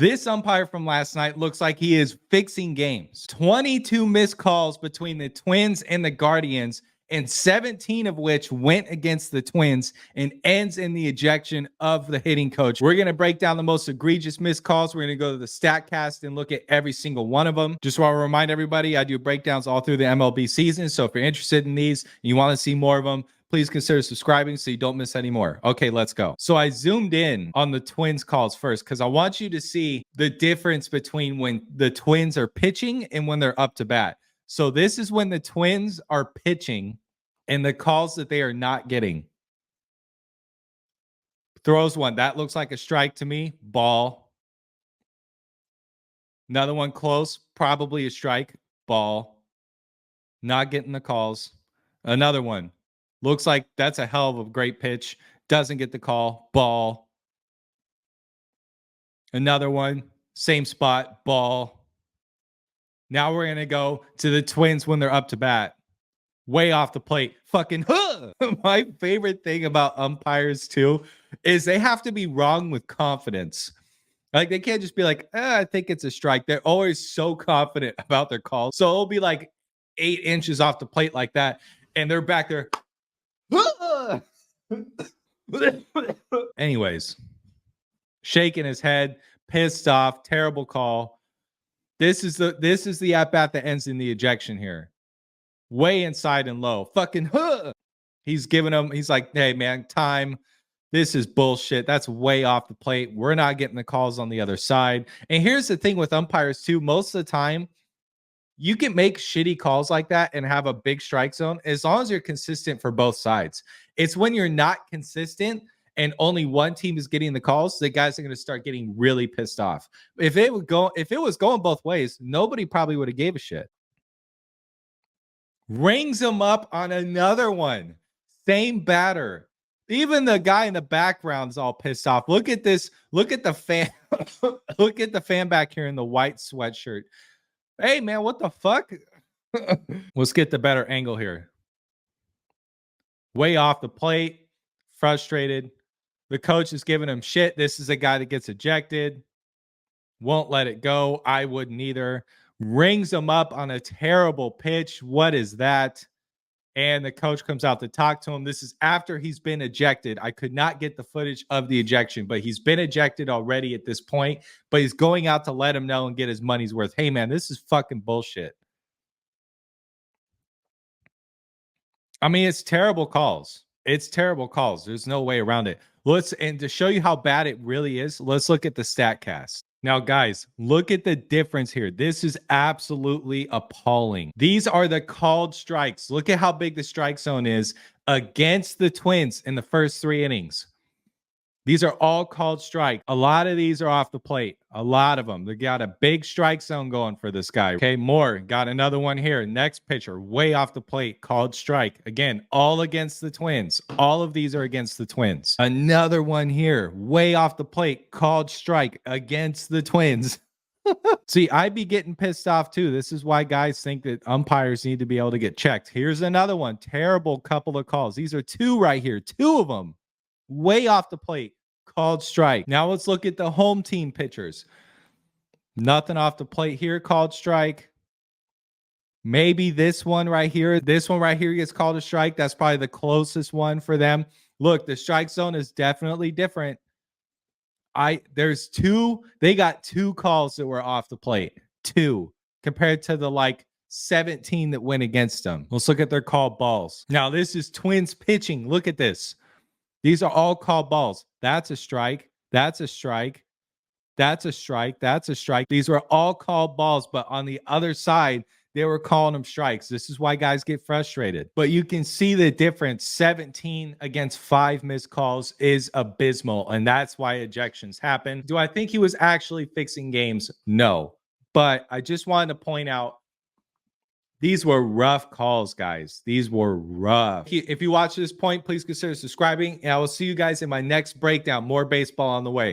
This umpire from last night looks like he is fixing games. 22 missed calls between the Twins and the Guardians, and 17 of which went against the Twins and ends in the ejection of the hitting coach. We're going to break down the most egregious missed calls. We're going to go to the StatCast and look at every single one of them. Just want to remind everybody, I do breakdowns all through the MLB season. So if you're interested in these and you want to see more of them, please consider subscribing so you don't miss any more. Okay, let's go. So I zoomed in on the Twins calls first because I want you to see the difference between when the Twins are pitching and when they're up to bat. So this is when the Twins are pitching and the calls that they are not getting. Throws one. That looks like a strike to me. Ball. Another one close. Probably a strike. Ball. Not getting the calls. Another one. Looks like that's a hell of a great pitch. Doesn't get the call. Ball. Another one. Same spot. Ball. Now we're going to go to the Twins when they're up to bat. Way off the plate. Fucking huh. My favorite thing about umpires too is they have to be wrong with confidence. Like they can't just be like, I think it's a strike. They're always so confident about their calls. So it'll be like 8 inches off the plate like that. And they're back there. Anyways, shaking his head, pissed off, terrible call. This is the at bat that ends in the ejection here. Way inside and low. Fucking huh. He's giving him, he's like, hey man, time. This is bullshit. That's way off the plate. We're not getting the calls on the other side. And here's the thing with umpires too. Most of the time, you can make shitty calls like that and have a big strike zone as long as you're consistent for both sides. It's when you're not consistent and only one team is getting the calls, the guys are going to start getting really pissed off. If it was going both ways, nobody probably would have gave a shit. Rings him up on another one. Same batter. Even the guy in the background is all pissed off. Look at this. Look at the fan. Look at the fan back here in the white sweatshirt. Hey, man, what the fuck? Let's get the better angle here. Way off the plate. Frustrated. The coach is giving him shit. This is a guy that gets ejected. Won't let it go. I wouldn't either. Rings him up on a terrible pitch. What is that? And the coach comes out to talk to him. This is after he's been ejected. I could not get the footage of the ejection, but he's been ejected already at this point. But he's going out to let him know and get his money's worth. Hey, man, this is fucking bullshit. I mean, it's terrible calls. It's terrible calls. There's no way around it. And to show you how bad it really is, let's look at the StatCast. Now, guys, look at the difference here. This is absolutely appalling. These are the called strikes. Look at how big the strike zone is against the Twins in the first 3 innings. These are all called strike. A lot of these are off the plate. A lot of them. They got a big strike zone going for this guy. Okay, Moore got another one here. Next pitcher, way off the plate, called strike. Again, all against the Twins. All of these are against the Twins. Another one here, way off the plate, called strike against the Twins. See, I'd be getting pissed off too. This is why guys think that umpires need to be able to get checked. Here's another one. Terrible couple of calls. These are 2 right here. 2 of them. Way off the plate, called strike. Now let's look at the home team pitchers. Nothing off the plate here, called strike. Maybe this one right here. This one right here gets called a strike. That's probably the closest one for them. Look, the strike zone is definitely different. There's 2. They got 2 calls that were off the plate. 2 compared to the like 17 that went against them. Let's look at their called balls. Now this is Twins pitching. Look at this. These are all called balls. That's a strike. That's a strike. That's a strike. That's a strike. These were all called balls, but on the other side, they were calling them strikes. This is why guys get frustrated. But you can see the difference. 17 against 5 missed calls is abysmal, and that's why ejections happen. Do I think he was actually fixing games? No. But I just wanted to point out these were rough calls, guys. These were rough. If you watch this point, please consider subscribing, and I will see you guys in my next breakdown. More baseball on the way.